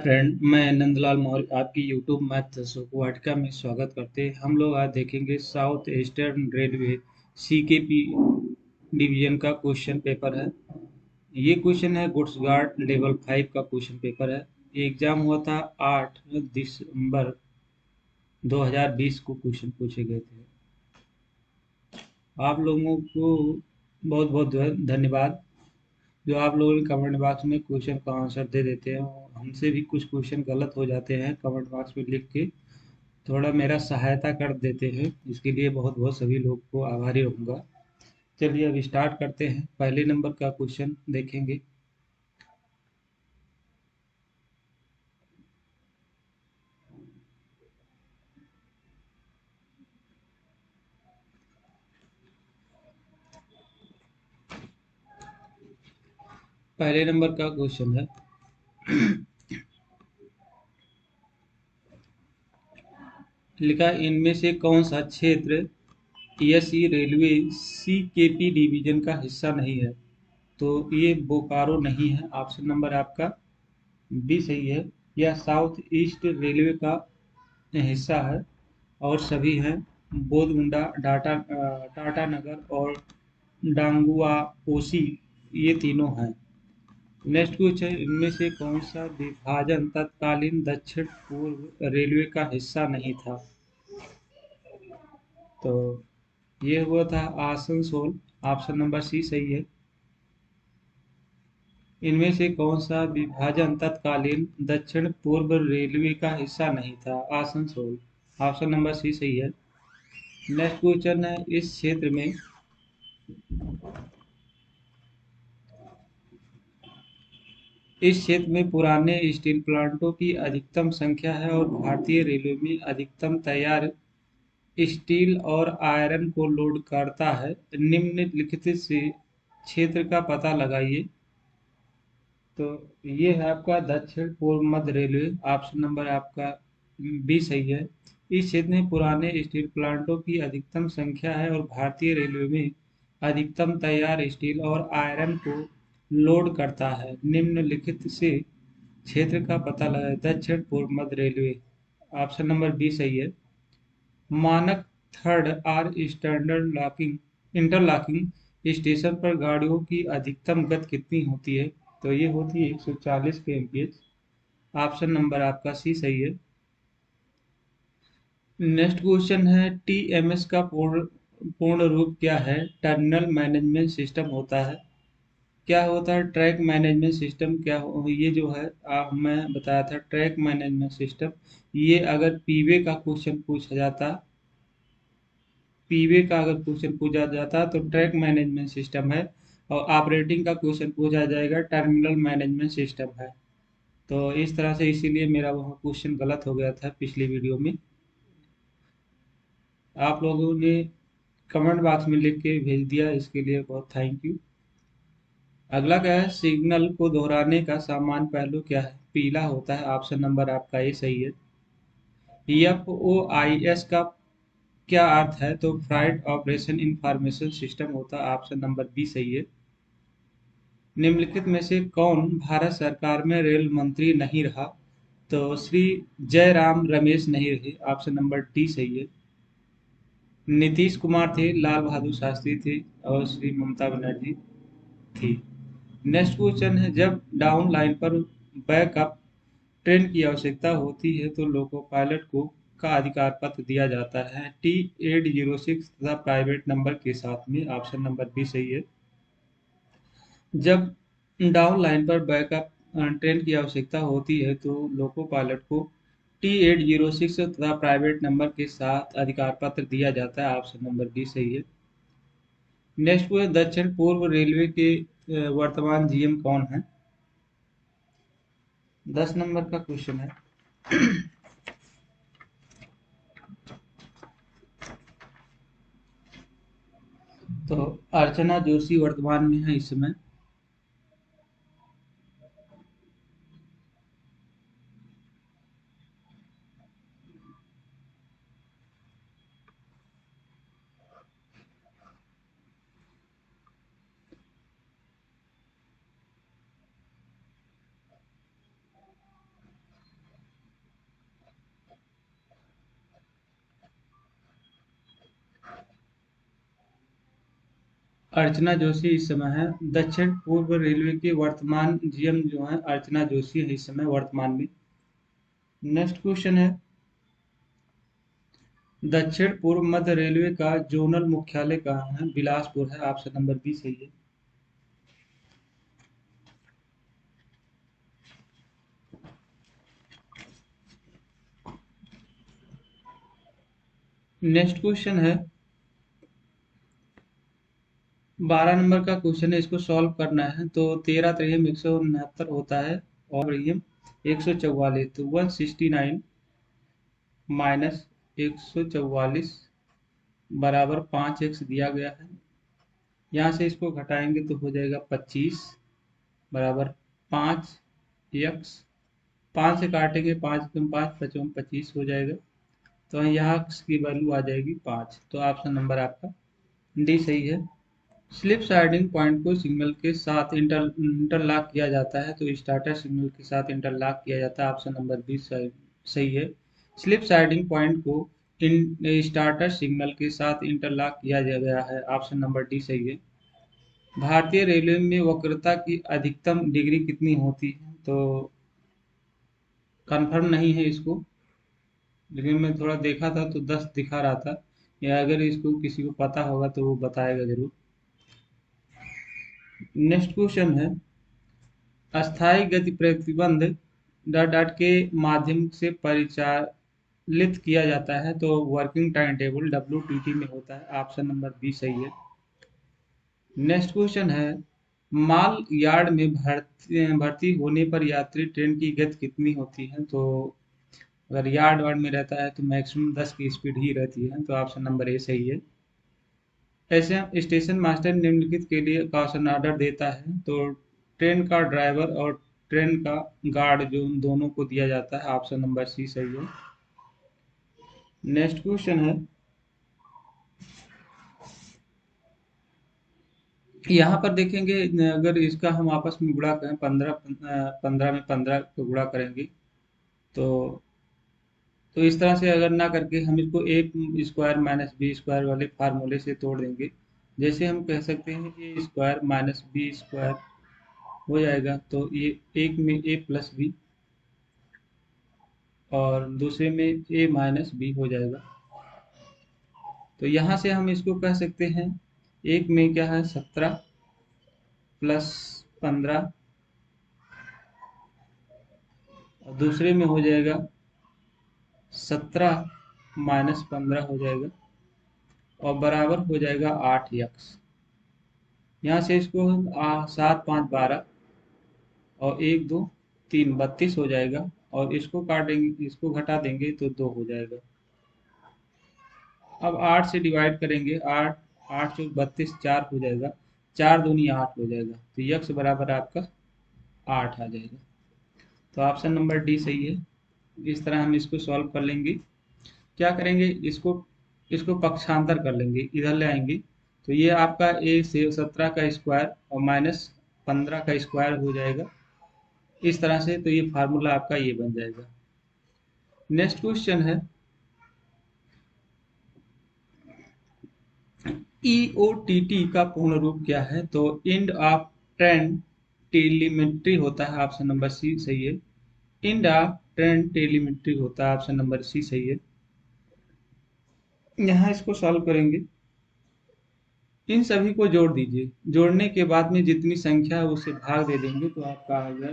Friend, मैं नंदलाल मौर्य आपकी YouTube math वाटिका में स्वागत करते हैं। हम लोग आज देखेंगे south eastern railway CKP division का क्वेश्चन पेपर है। ये क्वेश्चन है गुड्स गार्ड लेवल 5 का क्वेश्चन पेपर है। ये एग्जाम हुआ था 8 दिसंबर 2020 को क्वेश्चन पूछे गए थे। आप लोगों को बहुत बहुत धन्यवाद जो आप लोगों ने कमेंट बॉक्स में क्वेश्चन का आंसर दे देते हैं। और हमसे भी कुछ क्वेश्चन गलत हो जाते हैं, कमेंट बॉक्स में लिख के थोड़ा मेरा सहायता कर देते हैं। इसके लिए बहुत बहुत सभी लोग को आभारी रहूँगा। चलिए अब स्टार्ट करते हैं। पहले नंबर का क्वेश्चन देखेंगे। पहले नंबर का क्वेश्चन है, लिखा इनमें से कौन सा क्षेत्र एसई रेलवे सीकेपी डिवीजन का हिस्सा नहीं है। तो ये बोकारो नहीं है। ऑप्शन नंबर आपका बी सही है। यह साउथ ईस्ट रेलवे का हिस्सा है और सभी हैं बोधमुंडा, टाटा नगर और डांगुआ कोसी, ये तीनों हैं। नेक्स्ट क्वेश्चन है, इनमें से कौन सा विभाजन तत्कालीन दक्षिण पूर्व रेलवे का हिस्सा नहीं था। तो ये हुआ था आसनसोल। ऑप्शन नंबर सी सही है। इनमें से कौन सा विभाजन तत्कालीन दक्षिण पूर्व रेलवे का हिस्सा नहीं था। आसनसोल। ऑप्शन नंबर सी सही है। नेक्स्ट क्वेश्चन है, इस क्षेत्र में पुराने स्टील प्लांटों की अधिकतम संख्या है और भारतीय रेलवे में अधिकतम तैयार स्टील और आयरन को लोड करता है। निम्नलिखित से क्षेत्र का पता लगाइए। तो ये है आपका दक्षिण पूर्व मध्य रेलवे। ऑप्शन नंबर आपका बी सही है। इस क्षेत्र में पुराने स्टील प्लांटों की अधिकतम संख्या है और भारतीय रेलवे में अधिकतम तैयार स्टील और आयरन को लोड करता है। निम्नलिखित से क्षेत्र का पता लगाएं। दक्षिण पूर्व मध्य रेलवे। ऑप्शन नंबर बी सही है। मानक third or standard locking interlocking station पर गाड़ियों की अधिकतम गति कितनी होती है। तो ये होती है 140 kmph। ऑप्शन नंबर आपका सी सही है। नेक्स्ट क्वेश्चन है, टीएमएस का पूर्ण रूप क्या है। टर्मिनल मैनेजमेंट सिस्टम होता है। क्या होता है ट्रैक मैनेजमेंट सिस्टम। ये जो है मैं बताया था ट्रैक मैनेजमेंट सिस्टम। ये अगर पीवे का अगर क्वेश्चन पूछा जाता तो ट्रैक मैनेजमेंट सिस्टम है। और ऑपरेटिंग का क्वेश्चन पूछा जाएगा टर्मिनल मैनेजमेंट सिस्टम है। तो इस तरह से इसीलिए मेरा वह क्वेश्चन गलत हो गया था पिछली वीडियो में। आप लोगों ने कमेंट बॉक्स में लिख के भेज दिया, इसके लिए बहुत थैंक यू। अगला क्या है, सिग्नल को दोहराने का सामान्य पहलू क्या है। पीला होता है। ऑप्शन नंबर आपका ये सही है। एफ ओ आई एस का क्या अर्थ है। तो फ्राइट ऑपरेशन इंफॉर्मेशन सिस्टम होता है। ऑप्शन नंबर बी सही है। निम्नलिखित में से कौन भारत सरकार में रेल मंत्री नहीं रहा। तो श्री जयराम रमेश नहीं रहे। ऑप्शन नंबर डी सही है। नीतीश कुमार थे, लाल बहादुर शास्त्री थे और श्री ममता बनर्जी थी। नेक्स्ट क्वेश्चन है, जब डाउन लाइन पर बैकअप ट्रेन की आवश्यकता होती है तो लोको पायलट को का अधिकार पत्र दिया जाता है। T806 तथा प्राइवेट नंबर के साथ में। ऑप्शन नंबर बी सही है। जब डाउन लाइन पर बैकअप ट्रेन की आवश्यकता होती है तो लोको पायलट को T806 तथा प्राइवेट नंबर के साथ अधिकार पत्र दिया जाता है। ऑप्शन नंबर बी सही है। नेक्स्ट क्वेश्चन, दक्षिण पूर्व रेलवे के वर्तमान जीएम कौन है। 10 नंबर का क्वेश्चन है। तो अर्चना जोशी वर्तमान में है इस समय। अर्चना जोशी इस समय है। दक्षिण पूर्व रेलवे के वर्तमान जीएम जो है अर्चना जोशी है इस समय वर्तमान में। नेक्स्ट क्वेश्चन है, दक्षिण पूर्व मध्य रेलवे का जोनल मुख्यालय कहाँ है? बिलासपुर है। ऑप्शन नंबर बी सही है। नेक्स्ट क्वेश्चन है, 12 नंबर का क्वेश्चन है, इसको सॉल्व करना है। तो 13 3 169 होता है और ये 144, तो 169 माइनस 144 बराबर 5x दिया गया है। यहाँ से इसको घटाएंगे तो हो जाएगा 25 बराबर 5x। 5 से काटेंगे, 5 कम 5 55 25 हो जाएगा। तो यहाँ की वैल्यू आ जाएगी 5। तो ऑप्शन नंबर आपका डी सही है। स्लिप साइडिंग पॉइंट को सिग्नल के साथ इंटरलॉक किया जाता है, तो स्टार्टर सिग्नल के साथ इंटरलॉक किया जाता है। ऑप्शन नंबर बी सही है। स्लिप साइडिंग पॉइंट को स्टार्टर सिग्नल के साथ इंटरलॉक किया गया है। ऑप्शन नंबर डी सही है। भारतीय रेलवे में वक्रता की अधिकतम डिग्री कितनी होती है? तो कंफर्म नहीं है इसको, लेकिन मैं थोड़ा देखा था तो 10 दिखा रहा था, या अगर इसको किसी को पता होगा तो वो बताएगा जरूर। नेक्स्ट क्वेश्चन है, अस्थायी गति प्रतिबंध डॉट डॉट के माध्यम से परिचालित किया जाता है, तो वर्किंग टाइम टेबल WTT में होता है। ऑप्शन नंबर बी सही है। नेक्स्ट क्वेश्चन है, माल यार्ड में भर्ती होने पर यात्री ट्रेन की गति कितनी होती है? तो अगर यार्ड वार्ड में रहता है तो मैक्सिमम 10 की स्पीड ही रहती है। तो ऑप्शन नंबर ए सही है। ऐसे स्टेशन मास्टर निम्नलिखित के लिए कॉशन ऑर्डर देता है, तो ट्रेन का ड्राइवर और ट्रेन का गार्ड जो उन दोनों को दिया जाता है। ऑप्शन नंबर सी सही है। नेक्स्ट क्वेश्चन है, यहाँ पर देखेंगे अगर इसका हम आपस में गुणा करें 15 में 15 को गुणा करेंगे तो इस तरह से अगर ना करके हम इसको ए स्क्वायर माइनस बी स्क्वायर वाले फार्मूले से तोड़ देंगे। जैसे हम कह सकते हैं ए स्क्वायर माइनस बी स्क्वायर हो जाएगा, तो ये एक में ए प्लस बी और दूसरे में ए माइनस बी हो जाएगा। तो यहाँ से हम इसको कह सकते हैं, एक में क्या है 17 प्लस 15 और दूसरे में हो जाएगा 17 माइनस 15 हो जाएगा और बराबर हो जाएगा 8x। यहाँ से इसको 7 5 12 और 1 2 3 32 हो जाएगा और इसको काटेंगे, इसको घटा देंगे तो 2 हो जाएगा। अब 8 से डिवाइड करेंगे, 8 8 चौक 32 4 हो जाएगा, 4 दूनी 8 हो जाएगा, तो यक्स बराबर आपका 8 आ जाएगा। तो ऑप्शन नंबर डी सही है। इस तरह हम इसको सॉल्व कर लेंगे। क्या करेंगे, इसको इसको पक्षांतर कर लेंगे, इधर ले आएंगे, तो ये आपका ए से 17 का स्क्वायर और माइनस 15 का स्क्वायर हो जाएगा इस तरह से। तो ये फार्मूला आपका ये बन जाएगा। नेक्स्ट क्वेश्चन है, EOTT का पूर्ण रूप क्या है? तो एंड ऑफ ट्रेन टेलीमेट्री होता है। ऑप्शन नंबर सी सही है। एंड ऑफ ट्रेन टेलीमेट्री होता है। ऑप्शन नंबर सी सही है। यहाँ इसको सॉल्व करेंगे, इन सभी को जोड़ दीजिए, जोड़ने के बाद में जितनी संख्या है उसे भाग दे देंगे तो आपका आ गया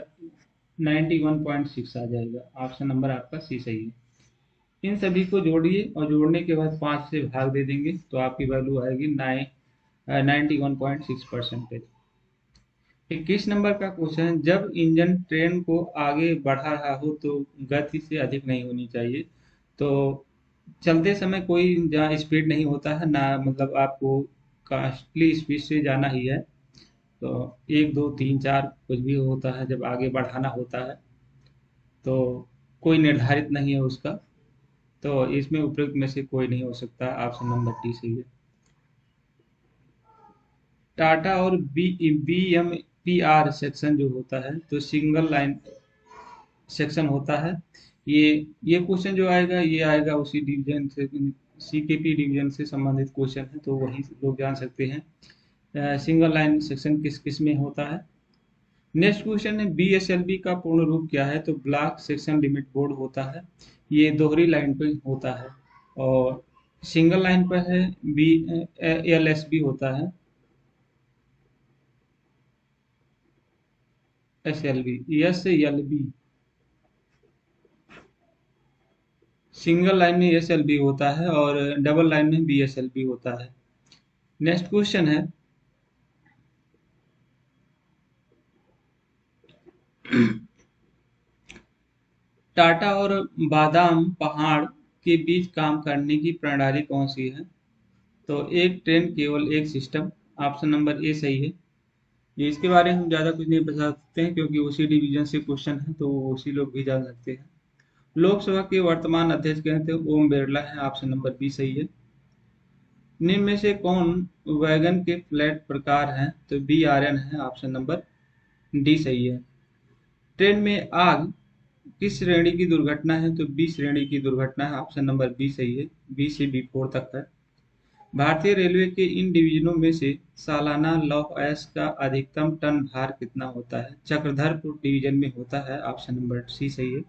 91.6 आ जाएगा। ऑप्शन नंबर आपका सी सही है। इन सभी को जोड़िए और जोड़ने के बाद 5 से भाग दे देंगे तो आपकी वैल्यू आएगी 91.6%। 21 नंबर का क्वेश्चन है, जब इंजन ट्रेन को आगे बढ़ा रहा हो तो गति से अधिक नहीं होनी चाहिए। तो चलते समय कोई जहाँ स्पीड नहीं होता है ना, मतलब आपको कास्टली स्पीड से जाना ही है। तो 1 2 3 4 कुछ भी होता है, जब आगे बढ़ाना होता है तो कोई निर्धारित नहीं है उसका। तो इसमें उपयुक्त में से कोई नहीं हो सकता। ऑप्शन नंबर डी सही है। टाटा और BMPR सेक्शन जो होता है तो सिंगल लाइन सेक्शन होता है। ये ये क्वेश्चन जो आएगा ये आएगा उसी डिवीजन से, CKP डिवीजन से संबंधित क्वेश्चन है, तो वही लोग जान सकते हैं। सिंगल लाइन सेक्शन किस किस में होता है। नेक्स्ट क्वेश्चन है बीएसएलबी का पूर्ण रूप क्या है, तो ब्लॉक सेक्शन लिमिट बोर्ड होता है। ये दोहरी लाइन पे होता है। और सिंगल लाइन पर है बी एलएसबी होता है, SLB S L B. Single line में एसएलबी होता है और डबल लाइन में बीएसएलबी होता है। नेक्स्ट क्वेश्चन है टाटा और बादाम पहाड़ के बीच काम करने की प्रणाली कौन सी है, तो एक ट्रेन केवल एक सिस्टम। ऑप्शन नंबर ए सही है। ये इसके बारे में हम ज़्यादा कुछ नहीं बता सकते हैं क्योंकि उसी डिवीजन से क्वेश्चन है तो उसी लोग भी जान सकते हैं। लोकसभा के वर्तमान अध्यक्ष कहते हैं ओम बिरला है। ऑप्शन नंबर बी सही है। निम्न में से कौन वैगन के फ्लैट प्रकार हैं, तो बी आर्यन है। ऑप्शन नंबर डी सही है। ट्रेन में आग किस श्रेणी की दुर्घटना है, तो बी श्रेणी की दुर्घटना है। ऑप्शन नंबर बी सही है। बी से बी फोर तक है। भारतीय रेलवे के इन डिवीजनों में से सालाना लौह अयस्क का अधिकतम टन भार कितना होता है, चक्रधरपुर डिवीजन में होता है। ऑप्शन नंबर सी सही है।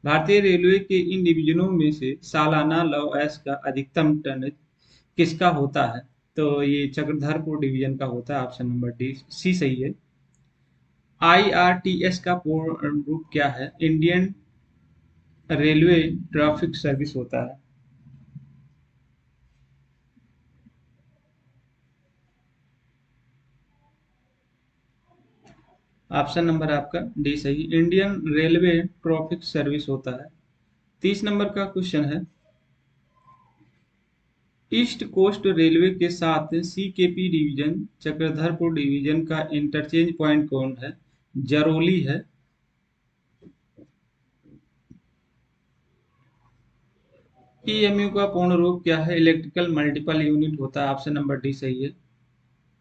भारतीय रेलवे के इन डिवीजनों में से सालाना लौह अयस्क का अधिकतम टन किसका होता है, तो ये चक्रधरपुर डिवीजन का होता है। ऑप्शन नंबर डी सी सही है। आईआरटीएस का पूर्ण रूप क्या है, इंडियन रेलवे ट्रैफिक सर्विस होता है। ऑप्शन नंबर आपका डी सही, इंडियन रेलवे ट्रैफिक सर्विस होता है। 30 नंबर का क्वेश्चन है ईस्ट कोस्ट रेलवे के साथ सीकेपी डिवीजन चक्रधरपुर डिवीजन का इंटरचेंज पॉइंट कौन है, जरोली है। ईएमयू का पूर्ण रूप क्या है, इलेक्ट्रिकल मल्टीपल यूनिट होता है। ऑप्शन नंबर डी सही है।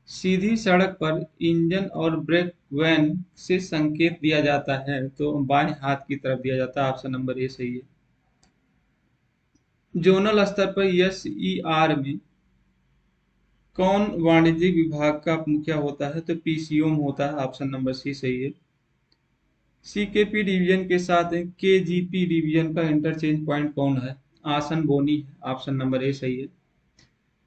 सीधी सड़क पर इंजन और ब्रेक वैन से संकेत दिया जाता है, तो बाएं हाथ की तरफ दिया जाता है। ऑप्शन नंबर ए सही है। जोनल स्तर पर एसईआर में कौन वाणिज्यिक विभाग का मुखिया होता है, तो पीसीओ होता है। ऑप्शन नंबर सी सही है। सीकेपी डिवीजन के साथ केजीपी डिवीजन का इंटरचेंज पॉइंट कौन है, आसन बोनी है। ऑप्शन नंबर ए सही है।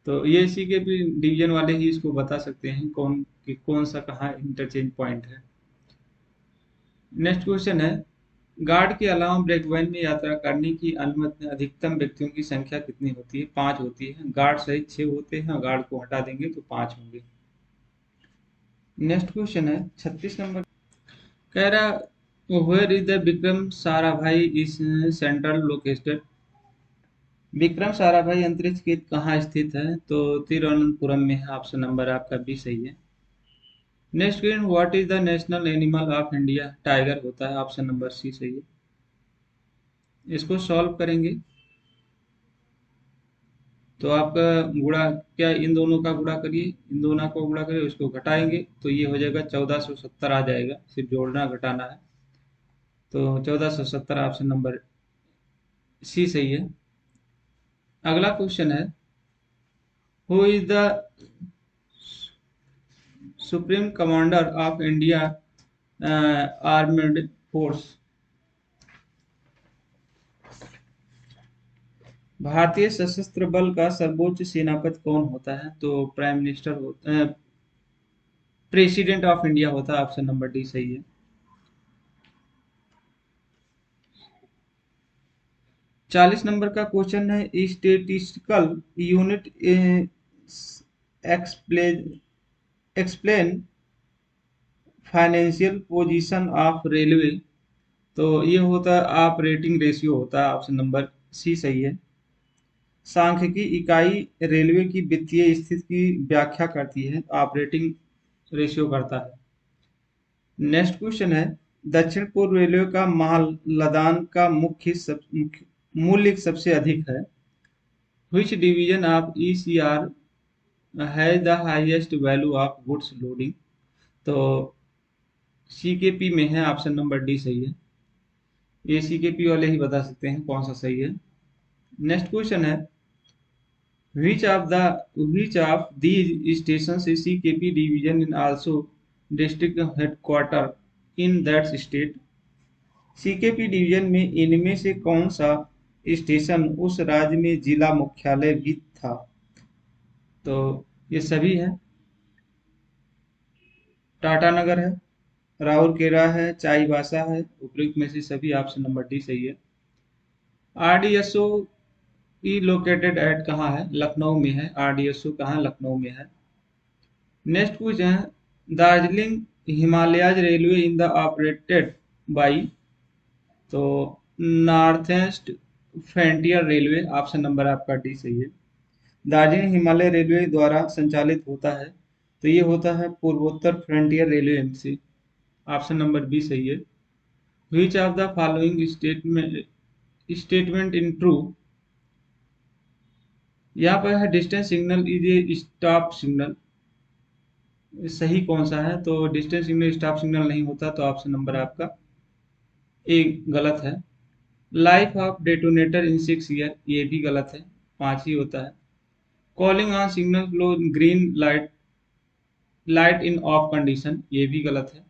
तो ये सीकेपी डिवीजन वाले ही इसको बता सकते हैं कौन कि कौन सा कहाँ इंटरचेंज पॉइंट है। नेक्स्ट क्वेश्चन है गार्ड के अलावा ब्रेक वैन में यात्रा करने की अनुमति अधिकतम व्यक्तियों की संख्या कितनी होती है, 5 होती है। गार्ड सहित 6 होते हैं, गार्ड को हटा देंगे तो 5 होंगे। नेक्स्ट क्वेश्चन है 36 नंबर, कह रहा where is the Vikram Sarabhai is central located. Vikram Sarabhai अंतरिक्ष केंद्र कहाँ स्थित है, तो तिरुवनंतपुरम में है। ऑप्शन नंबर आपका बी सही है। Next question what is the national animal of India, tiger होता है। ऑप्शन नंबर सी सही है। इसको सॉल्व करेंगे तो आपका गुणा क्या, इन दोनों का गुणा करिए, इन दोनों को गुणा करिए, उसको घटाएंगे तो ये हो जाएगा 1470 आ जाएगा। सिर्फ जोड़ना घटाना है तो 1470 ऑप्शन नंबर सी सही है। अगला क्वेश्चन है who is the supreme commander of India armed force. भारतीय सशस्त्र बल का सर्वोच्च सेनापति कौन होता है, तो प्राइम मिनिस्टर होता, प्रेसिडेंट ऑफ इंडिया होता है। ऑप्शन नंबर डी सही है। 40 नंबर का क्वेश्चन है statistical unit explain explain financial position of railway, तो ये होता है ऑपरेटिंग रेशियो होता है। ऑप्शन नंबर सी सही है। सांख्यिकी इकाई रेलवे की वित्तीय स्थिति की व्याख्या करती है, ऑपरेटिंग रेशियो करता है। नेक्स्ट क्वेश्चन है दक्षिण पूर्व रेलवे का माल लदान का मूल्य सबसे अधिक है। Which division of ECR has the highest value of goods loading, तो CKP में है। ऑप्शन नंबर डी सही है। ये CKP वाले ही बता सकते हैं कौन सा सही है। नेक्स्ट क्वेश्चन है Which of these stations is CKP division in also district headquarter in that state? CKP division में इनमें से कौन सा स्टेशन उस राज्य में जिला मुख्यालय भी था? तो ये सभी है। टाटानगर है, राउरकेला है, चाईबासा है, उपयुक्त में से सभी। ऑप्शन नंबर डी सही है। आरडीएसओ ई लोकेटेड एट कहाँ है? लखनऊ में है। आरडीएसओ कहाँ? लखनऊ में है। नेक्स्ट क्वेश्चन है, Darjeeling Himalayas railway in the operated by, तो north east frontier railway. Option number आपका डी सही है। दार्जिलिंग हिमालय रेलवे द्वारा संचालित होता है, तो ये होता है पूर्वोत्तर frontier railway MC. Option number B सही है। Which of the following statement in true, यहाँ पर है distance signal is a stop signal, सही कौन सा है? तो डिस्टेंस सिग्नल स्टॉप सिग्नल नहीं होता, तो ऑप्शन नंबर आपका ए गलत है। Life of detonator in 6 year, ये भी गलत है, 5 ही होता है। Calling on signal flow green light light in of condition, ये भी गलत है।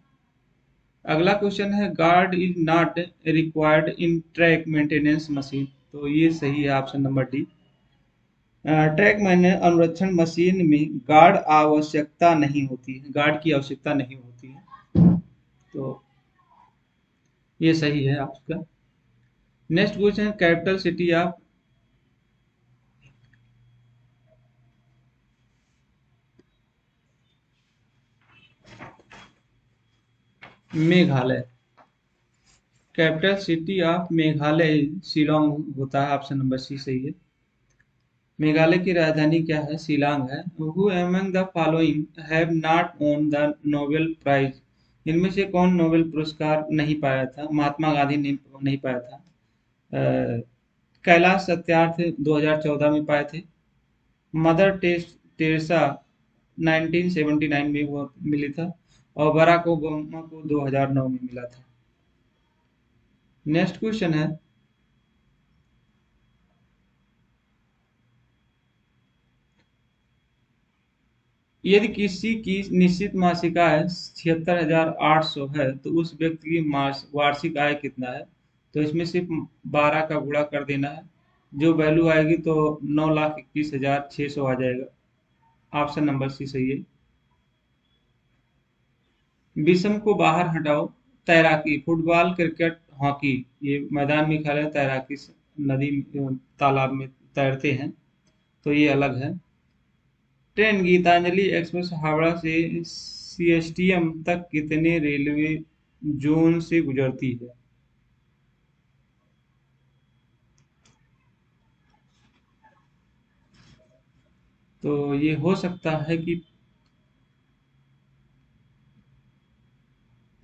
अगला क्वेश्चन है, guard is not required in track maintenance machine, तो ये सही है। Option number D. ट्रैक मैंने अनुरक्षण मशीन में गार्ड आवश्यकता नहीं होती है, गार्ड की आवश्यकता नहीं होती है, तो ये सही है आपका। Next question, capital city of Meghalaya, capital city of Meghalaya Shillong होता है। ऑप्शन नंबर सी सही है। मेघालय की राजधानी क्या है? शिलांग है। Who among the following have not won the Nobel prize, इनमें से कौन नोबेल पुरस्कार नहीं पाया था? महात्मा गांधी ने नहीं पाया था। अ, कैलाश सत्यार्थ 2014 में पाए थे। मदर टेरेसा 1979 में वो मिली था, और बराक ओबामा को 2009 में मिला था। नेक्स्ट क्वेश्चन है, यदि किसी की निश्चित मासिक आय 76,800 है, तो उस व्यक्ति की वार्षिक आय कितना है? तो इसमें सिर्फ 12 का गुणा कर देना है, जो वैल्यू आएगी तो 9,21,600 आ जाएगा। ऑप्शन नंबर सी सही है। विषम को बाहर हटाओ। तैराकी, फुटबॉल, क्रिकेट, हॉकी, ये मैदान में खेले, तैराकी नदी तालाब में तैरते हैं, तो ये अलग है। ट्रेन गीतांजलि एक्सप्रेस हावड़ा से सीएसटीएम तक कितने रेलवे जोन से गुजरती है? तो ये हो सकता है कि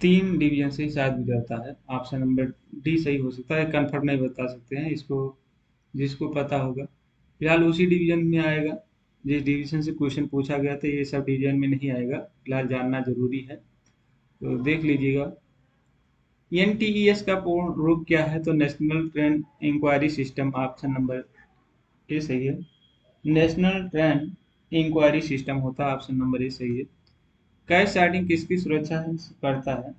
3 डिवीजन से शायद गुजरता है। ऑप्शन नंबर डी सही हो सकता है, कंफर्म नहीं बता सकते हैं इसको, जिसको पता होगा। फिलहाल उसी डिवीजन में आएगा जिस डिवीजन से क्वेश्चन पूछा गया था, ये सब डिवीजन में नहीं आएगा, फिलहाल जानना जरूरी है, तो देख लीजिएगा। एनटीईएस का पूर्ण रूप क्या है? तो national train inquiry system. Option number A सही है। नेशनल ट्रेन इंक्वायरी सिस्टम होता है। ऑप्शन नंबर ए सही है। कैश सार्टिंग किसकी सुरक्षा करता है?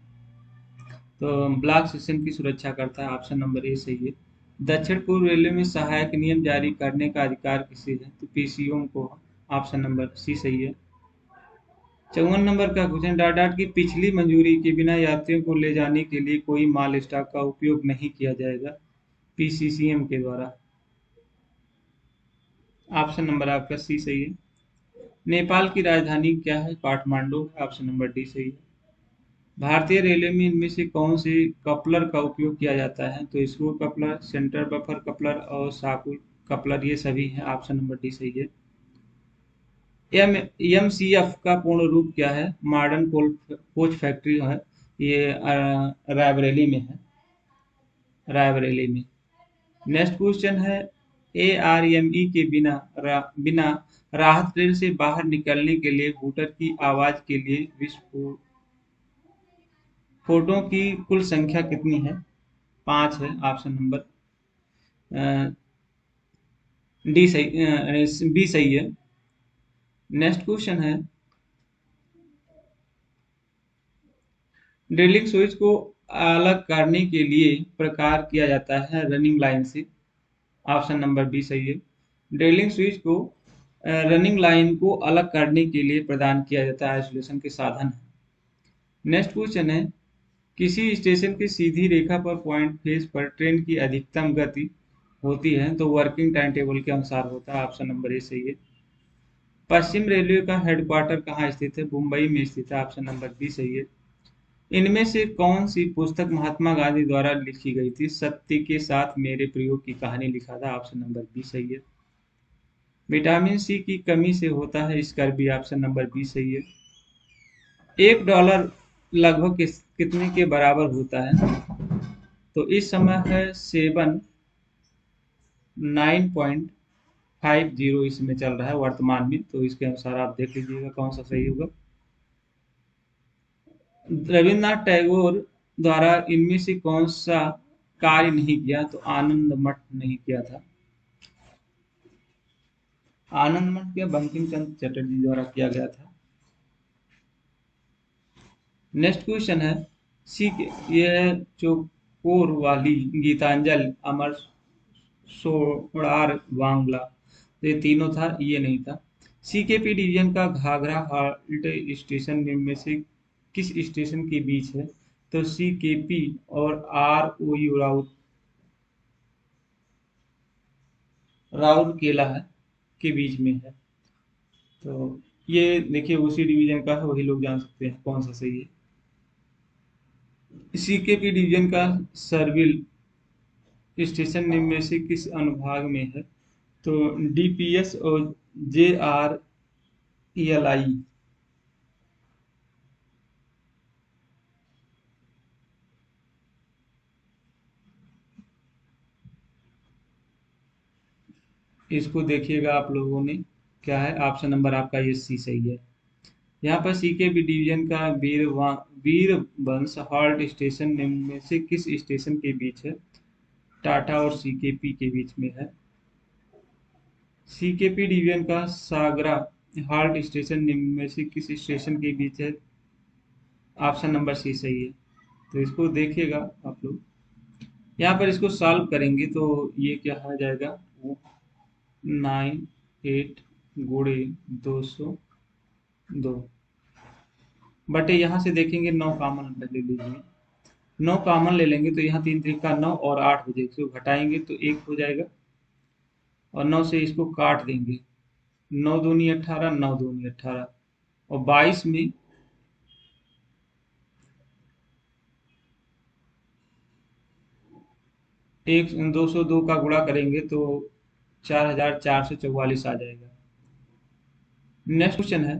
तो ब्लॉक सिस्टम की सुरक्षा करता है। ऑप्शन नंबर ए सही है। दक्षिण पूर्व रेलवे में सहायक नियम जारी करने का अधिकार किसे है? तो पीसीओ को। ऑप्शन नंबर सी सही है। 54 नंबर का क्वेश्चन, डाडाट की पिछली मंजूरी के बिना यात्रियों को ले जाने के लिए कोई माल स्टॉक का उपयोग नहीं किया जाएगा, पीसीसीएम के द्वारा। ऑप्शन नंबर आपका सी सही है। नेपाल की राजधानी क्या है? काठमांडू। ऑप्शन नंबर डी सही है। भारतीय रेलवे में इनमें से कौन से कपलर का उपयोग किया जाता है? तो screw coupler, centre buffer coupler और साकुल कपलर, ये सभी हैं। ऑप्शन नंबर डी सही है। एमसीएफ का पूर्ण रूप क्या है? मॉडर्न कोच फैक्ट्री है, ये रायबरेली में है, रायबरेली में। नेक्स्ट क्वेश्चन है, एआरएमई के बिना राहत ट्रेन से बाहर निकलने के लिए हूटर की आवाज के लिए विस्फोटों की कुल संख्या कितनी है? 5 है। ऑप्शन नंबर डी सही, बी सही है। नेक्स्ट क्वेश्चन है, ड्रिलिंग स्विच को अलग करने के लिए प्रकार किया जाता है रनिंग लाइन से। ऑप्शन नंबर बी सही है। ड्रिलिंग स्विच को रनिंग लाइन को अलग करने के लिए प्रदान किया जाता है आइसोलेशन के साधन है। नेक्स्ट क्वेश्चन है, किसी स्टेशन की सीधी रेखा पर पॉइंट फेज पर ट्रेन की अधिकतम गति होती है तो वर्किंग टाइम टेबल के अनुसार होता है। ऑप्शन नंबर ए सही है। पश्चिम रेलवे का हेडक्वार्टर कहाँ स्थित है? मुंबई में स्थित है। ऑप्शन नंबर बी सही है। इनमें से कौन सी पुस्तक महात्मा गांधी द्वारा लिखी गई थी? सत्य के साथ मेरे प्रयोग की कहानी लिखा था। ऑप्शन नंबर बी सही है। विटामिन सी की कमी से होता है स्कर्वी। ऑप्शन नंबर बी सही है। $1 लगभग कितने के बराबर होता है? तो इस समय है 79.50 इसमें चल रहा है वर्तमान में, तो इसके अनुसार आप देख लीजिएगा कौन सा सही होगा। रविन्द्रनाथ टैगोर द्वारा इनमें से कौन सा कार्य नहीं किया? तो आनंद मठ नहीं किया था। आनंद मठ क्या बंकिम चंद्र चटर्जी द्वारा किया गया था। नेक्स्ट क्वेश्चन है, सी के ये चौकोर वाली गीतांजलि अमर सोड़ार बांग्ला, तो ये तीनों था, ये नहीं था। सीकेपी डिवीजन का घाघरा हाल्ट स्टेशन में से किस स्टेशन के बीच है? तो सीकेपी और आर ओ यू राउरकेला है के बीच में है। तो ये देखिए उसी डिवीजन का है, वही लोग जान सकते हैं कौन सा सही है। सीकेपी डिवीजन का सर्विल स्टेशन निम्न में से किस अनुभाग में है? तो डीपीएस और जेआरईएलआई। इसको देखिएगा आप लोगों ने, क्या है ऑप्शन नंबर आपका ये सी सही है। यहाँ पर सीकेपी डिवीजन का वीरवंश हॉल्ट स्टेशन निम्न में से किस स्टेशन के बीच है? टाटा और सीकेपी के बीच में है। सीकेपी डिवीजन का सागरा हॉल्ट स्टेशन निम्न में से किस स्टेशन के बीच है? ऑप्शन नंबर सी सही है। तो इसको देखिएगा आप लोग, यहाँ पर इसको सॉल्व करेंगे तो ये क्या आ जाएगा, 98 गुणे 202 बटे यहाँ से देखेंगे 9 कॉमन ले लीजिए। 9 कॉमन ले लेंगे तो यहाँ 3 3 का 9 और 8 हो जाएगा, इसको घटाएंगे तो 1 हो जाएगा और 9 से इसको काट देंगे। 9 दूनी 18, 9 दूनी 18 और 22 में एक 202 का गुणा करेंगे तो 4444 आ जाएगा। नेक्स्ट क्वेश्चन है,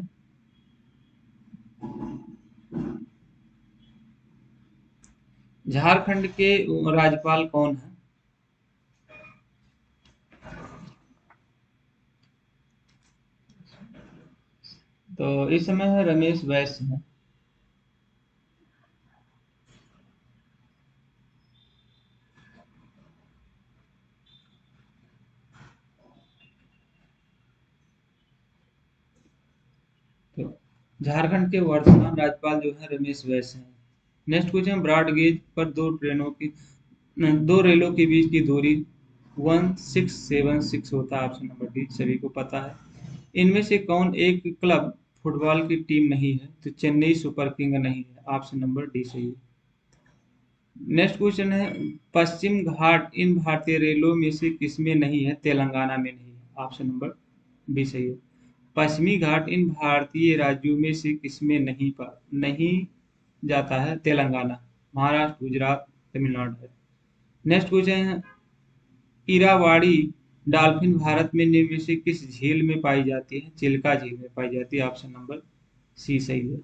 झारखंड के राज्यपाल कौन है? तो इस समय है रमेश बैस है। तो झारखंड के वर्तमान राज्यपाल जो है रमेश बैस हैं। नेक्स्ट क्वेश्चन, ब्रॉड गेज पर दो रेलों के बीच की दूरी 1676 होता है। ऑप्शन नंबर डी सभी को पता है। इनमें से कौन एक क्लब फुटबॉल की टीम नहीं है? तो चेन्नई सुपर किंग नहीं है। ऑप्शन नंबर डी सही है। नेक्स्ट क्वेश्चन है, पश्चिम घाट इन भारतीय रेलों में से किसमें नहीं है? तेलंगाना में नहीं है। ऑप्शन नंबर बी सही है। पश्चिमी घाट इन भारतीय राज्यों में से किसमें नहीं जाता है? तेलंगाना, महाराष्ट्र, गुजरात, तमिलनाडु है। नेक्स्ट क्वेश्चन है, इरावाड़ी डॉल्फिन भारत में निम्न में से किस झील में पाई जाती है? चिल्का झील में पाई जाती है। ऑप्शन नंबर सी सही है।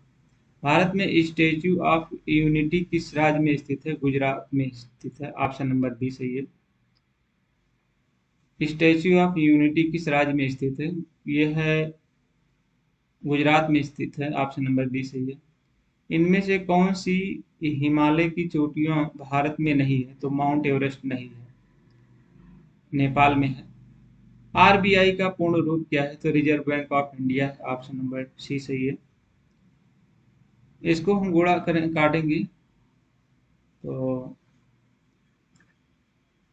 भारत में स्टेच्यू ऑफ यूनिटी किस राज्य में स्थित है? गुजरात में स्थित है। ऑप्शन नंबर बी सही है। स्टेच्यू ऑफ यूनिटी किस राज्य में स्थित है? यह है गुजरात में स्थित है। ऑप्शन नंबर बी सही है। इनमें से कौन सी हिमालय की चोटियां भारत में नहीं है? तो माउंट एवरेस्ट नहीं है, नेपाल में है। आरबीआई का पूर्ण रूप क्या है? तो रिजर्व बैंक ऑफ इंडिया है। ऑप्शन नंबर सी सही है। इसको हम गुणा करें, काटेंगे तो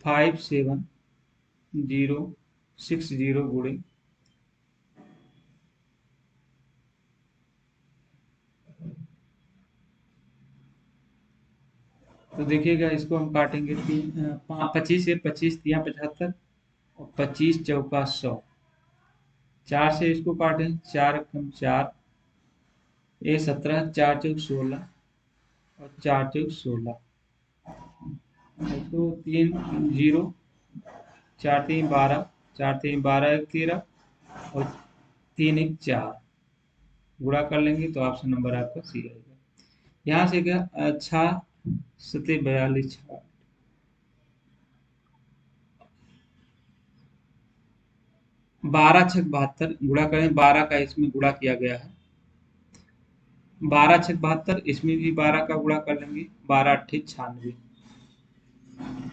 5760 गुणे, तो देखिएगा इसको हम काटेंगे 25 से 25 तिया 75 और 25 चौका 100। 4 से इसको काटें, 4 कम 4, ये 17, 4 चौक 16 और 4 चौक 16, इसको 3 जीरो, 4 3 12, 4 3 12 1 13 और 3 1 4, गुणा कर लेंगे तो ऑप्शन नंबर आपका सी आएगा। यहाँ से क्या, 6 7 42, 12 छक 72, गुणा करें, 12 का इसमें गुणा किया गया है, 12 छक 72, इसमें भी 12 का गुणा कर लेंगे, 12 अट्ठे 96,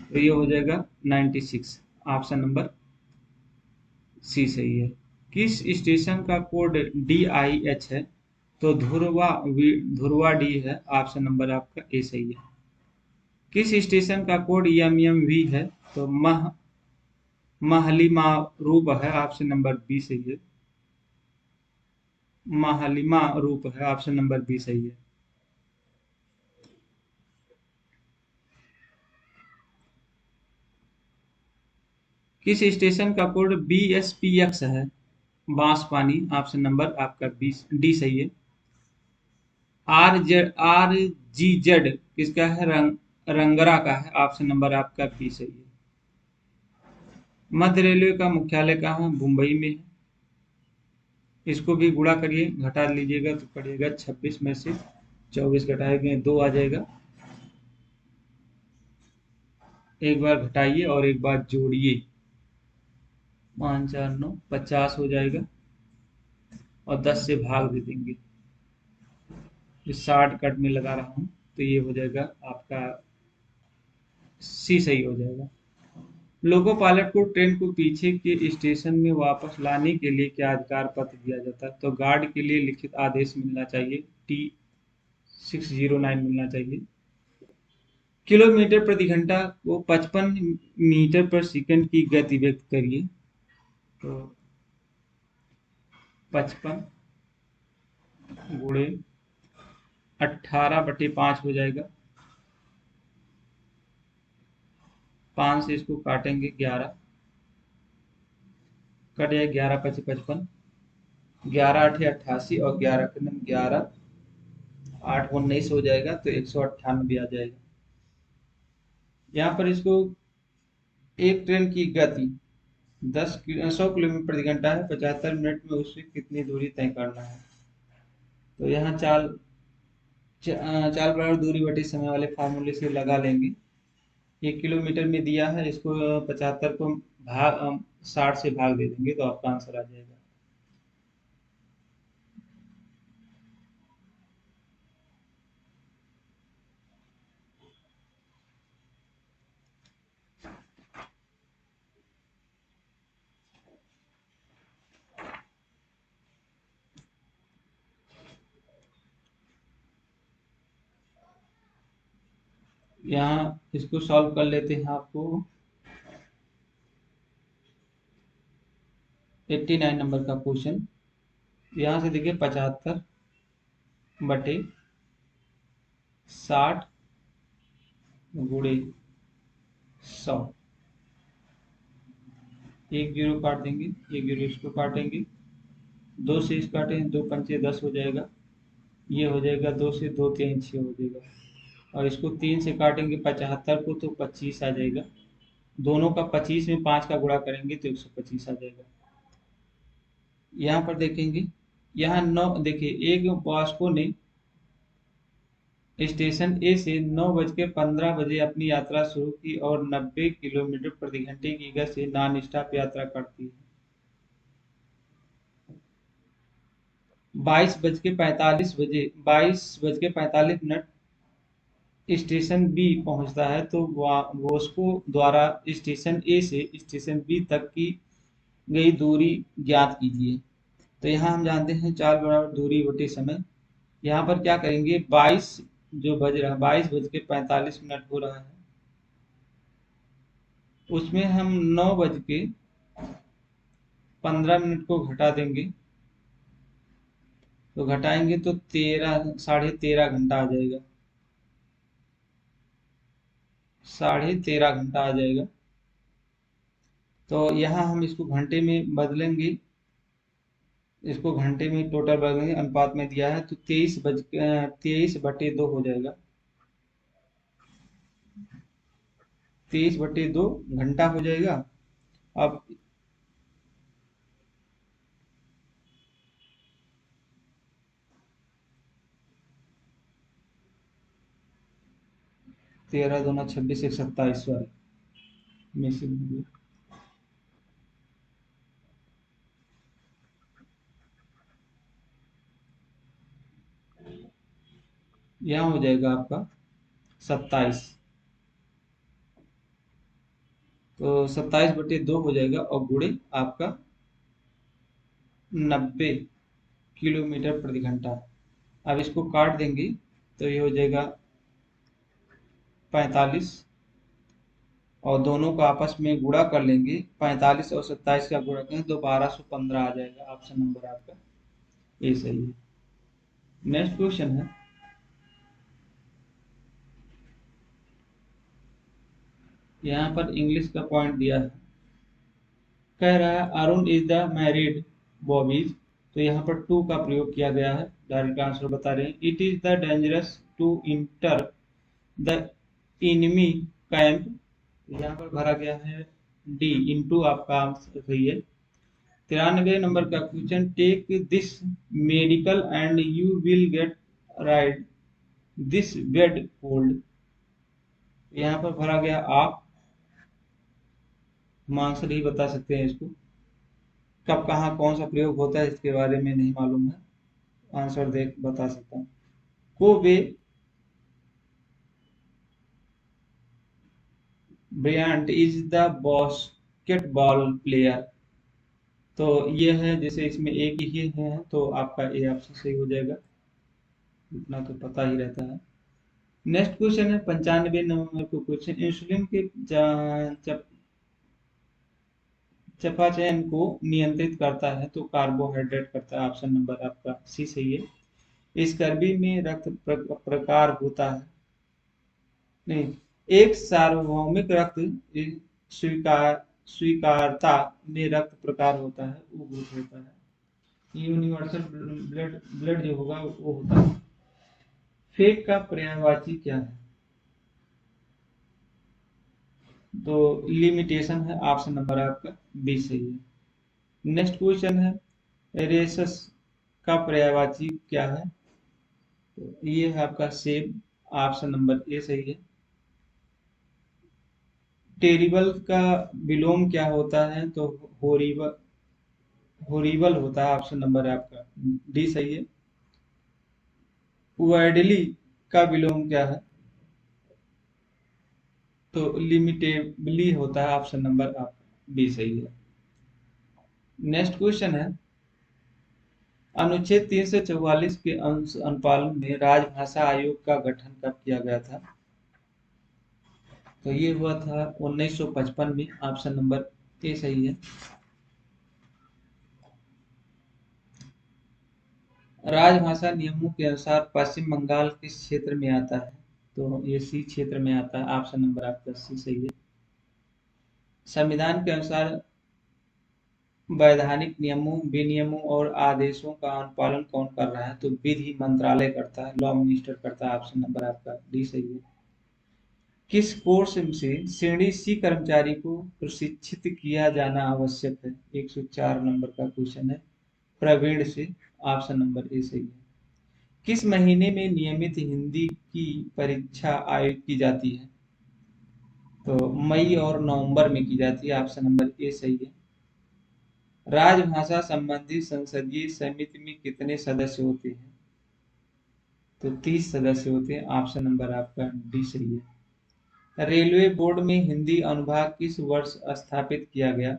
तो ये हो जाएगा 96। ऑप्शन नंबर सी सही है। किस स्टेशन का कोड DIH है? तो ध्रुवा डी है। ऑप्शन नंबर आपका ए सही है। किस स्टेशन का कोड MMV है? तो महलिमा रूप है। ऑप्शन नंबर बी सही है। महलिमा रूप है। ऑप्शन नंबर बी सही है। किस स्टेशन का कोड BSPX है? बांसपानी। ऑप्शन नंबर आपका बी डी सही है। RGZ किसका है? रंगरा का है। ऑप्शन नंबर आपका बी सही है। मध्य रेलवे का मुख्यालय कहाँ है? मुंबई में है। इसको भी गुणा करिए, घटा लीजिएगा तो पड़ेगा 26 में से 24 घटाएंगे 2 आ जाएगा। एक बार घटाइए और एक बार जोड़िए, 5 4 9 50 हो जाएगा और 10 से भाग दे देंगे। इस 60 कट में लगा रहा हूँ तो ये हो जाएगा आपका सी सही हो जाएगा। लोको पायलट को ट्रेन को पीछे के स्टेशन में वापस लाने के लिए क्या अधिकार पत्र दिया जाता है? तो गार्ड के लिए लिखित आदेश मिलना चाहिए, T609 मिलना चाहिए। किलोमीटर प्रति घंटा को 55 मीटर पर सेकंड की गति व्यक्त करिए, तो 55 गुणे 18/5 हो जाएगा। 5 से इसको काटेंगे 11, कट जाए 11 5 55, 11 8 88 और 11 के नम 11 8 19 हो जाएगा, तो 198 आ जाएगा। यहाँ पर इसको एक ट्रेन की गति 100 किलोमीटर प्रति घंटा है, 75 मिनट में उससे कितनी दूरी तय करना है? तो यहाँ चाल बराबर दूरी बटे समय वाले फार्मूले से लगा लेंगे। 1 किलोमीटर में दिया है, इसको 75 को 60 से भाग दे देंगे तो आपका आंसर आ जाएगा। यहाँ इसको सॉल्व कर लेते हैं। आपको 89 नंबर का क्वेश्चन, यहाँ से देखिए 75 बटे 60 गुणे 100, एक जीरो काट देंगे, एक जीरो इसको काटेंगे, 2 से इस काटें, 2 पंचे 10 हो जाएगा, ये हो जाएगा 2 से 2 3 6 हो जाएगा, और इसको 3 से काटेंगे 75 को तो 25 आ जाएगा। दोनों का 25 में 5 का गुणा करेंगे तो 125 आ जाएगा। यहाँ पर देखेंगे, यहाँ 9 देखिए, एक वास्को ने स्टेशन ए से 9:15 अपनी यात्रा शुरू की और 90 किलोमीटर प्रति घंटे की गति से नॉन स्टॉप यात्रा करती है। 22:45 स्टेशन बी पहुंचता है, तो वॉस्को द्वारा स्टेशन ए से स्टेशन बी तक की गई दूरी ज्ञात कीजिए। तो यहाँ हम जानते हैं चाल बराबर दूरी बटे समय। यहाँ पर क्या करेंगे, 22 जो बज रहा है, 22:45 हो रहा है, उसमें हम 9:15 को घटा देंगे। तो घटाएंगे तो 13 साढ़े 13 घंटा आ जाएगा, 13.5 घंटा आ जाएगा। तो यहाँ हम इसको घंटे में बदलेंगे, इसको घंटे में टोटल बदलेंगे, अनुपात में दिया है तो 23/2 हो जाएगा। 23/2 घंटा हो जाएगा। अब 13 दूना 26 एक 27 वाले में से यहाँ हो जाएगा आपका 27। तो 27/2 हो जाएगा और गुणे आपका 90 किलोमीटर प्रति घंटा। अब इसको काट देंगे तो ये हो जाएगा 45, और दोनों को आपस में गुणा कर लेंगे, 45 और 27 का गुणा करें तो 1215 आ जाएगा। ऑप्शन नंबर आपका ए सही है। नेक्स्ट क्वेश्चन है, यहाँ पर इंग्लिश का पॉइंट दिया है, कह रहा है Arun is the married Bobby's. तो यहाँ पर टू का प्रयोग किया गया है, डायरेक्ट आंसर बता रहे हैं, it is the dangerous to enter the enemy camp. यहाँ पर भरा गया है डी, इनटू आपका आंसर सही है। 93 नंबर का question, take this medical and you will get ride this bed cold. यहाँ पर भरा गया आप, हम आंसर ही बता सकते हैं इसको, कब कहाँ कौन सा प्रयोग होता है इसके बारे में नहीं मालूम है, आंसर देख बता सकता हूँ। Kobe Bryant is the basketball player. तो ये है, जैसे इसमें एक ही है तो आपका ए ऑप्शन सही हो जाएगा, इतना तो पता ही रहता है। नेक्स्ट क्वेश्चन है 95 नंबर को क्वेश्चन, इंसुलिन के चयापचय को नियंत्रित करता है तो कार्बोहाइड्रेट करता है। ऑप्शन नंबर आपका सी सही है। इस चर्बी में रक्त प्रकार होता है, नहीं, एक सार्वभौमिक रक्त स्वीकार स्वीकारता में रक्त प्रकार होता है, वो ग्रुप होता है। यूनिवर्सल ब्लड ब्लड जो होगा वो होता है। फेक का पर्यायवाची क्या है? तो लिमिटेशन है, ऑप्शन नंबर आपका बी सही है। नेक्स्ट क्वेश्चन है, रेसस का पर्यायवाची क्या है? तो ये है आपका सेब, ऑप्शन नंबर ए सही है। टेरिबल का विलोम क्या होता है? तो होरिबल, होरिबल होता है, ऑप्शन नंबर आपका डी सही है। वाइडली का विलोम क्या है? तो लिमिटेबली होता है, ऑप्शन नंबर आपका बी सही है। नेक्स्ट क्वेश्चन है, अनुच्छेद 344 के अनुपालन में राजभाषा आयोग का गठन कब किया गया था? तो ये हुआ था 1955 में, ऑप्शन नंबर ए सही है। राजभाषा नियमों के अनुसार पश्चिम बंगाल किस क्षेत्र में आता है? तो ये सी क्षेत्र में आता है, ऑप्शन नंबर आपका सी सही है। संविधान के अनुसार वैधानिक नियमों, विनियमों और आदेशों का अनुपालन कौन कर रहा है? तो विधि मंत्रालय करता है, लॉ मिनिस्टर करता है, ऑप्शन नंबर आपका डी सही है। किस कोर्स से श्रेणी सी कर्मचारी को प्रशिक्षित किया जाना आवश्यक है? 104 नंबर का क्वेश्चन है, प्रवीण से, ऑप्शन नंबर ए सही है। किस महीने में नियमित हिंदी की परीक्षा आयोजित की जाती है? तो मई और नवंबर में की जाती है, ऑप्शन नंबर ए सही है। राजभाषा संबंधी संसदीय समिति में कितने सदस्य होते हैं? तो 30 सदस्य होते हैं, ऑप्शन नंबर आपका डी सही है। रेलवे बोर्ड में हिंदी अनुभाग किस वर्ष स्थापित किया गया?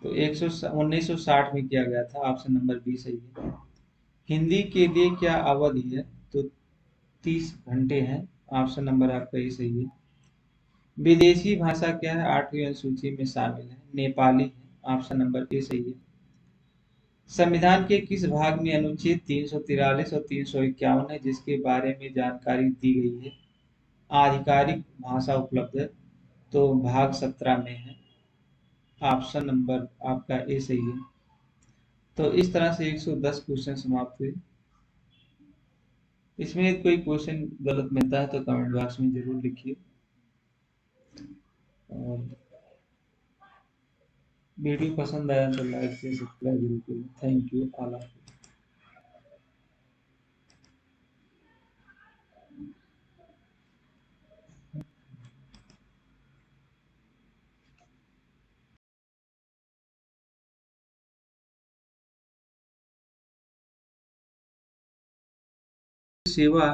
तो 1960 में किया गया था। ऑप्शन नंबर बी सही है। हिंदी के लिए क्या अवधि है? तो 30 घंटे हैं। ऑप्शन नंबर आपका ये सही है। विदेशी भाषा क्या है? 8वीं अनुसूची में शामिल है, नेपाली है। ऑप्शन नंबर ए सही है। संविधान के किस भाग में अनुच्छेद 343 और 351 है जिसके बारे में जानकारी दी गई है? आधिकारिक भाषा उपलब्ध है। तो भाग 17 में है। ऑप्शन नंबर आपका ए सही है। तो इस तरह से 110 क्वेश्चन समाप्त हुए। इसमें कोई क्वेश्चन गलत मिलता है तो कमेंट बॉक्स में जरूर लिखिए। और वीडियो पसंद आया तो लाइक से सब्सक्राइब जरूर करें। Thank you all. सेवा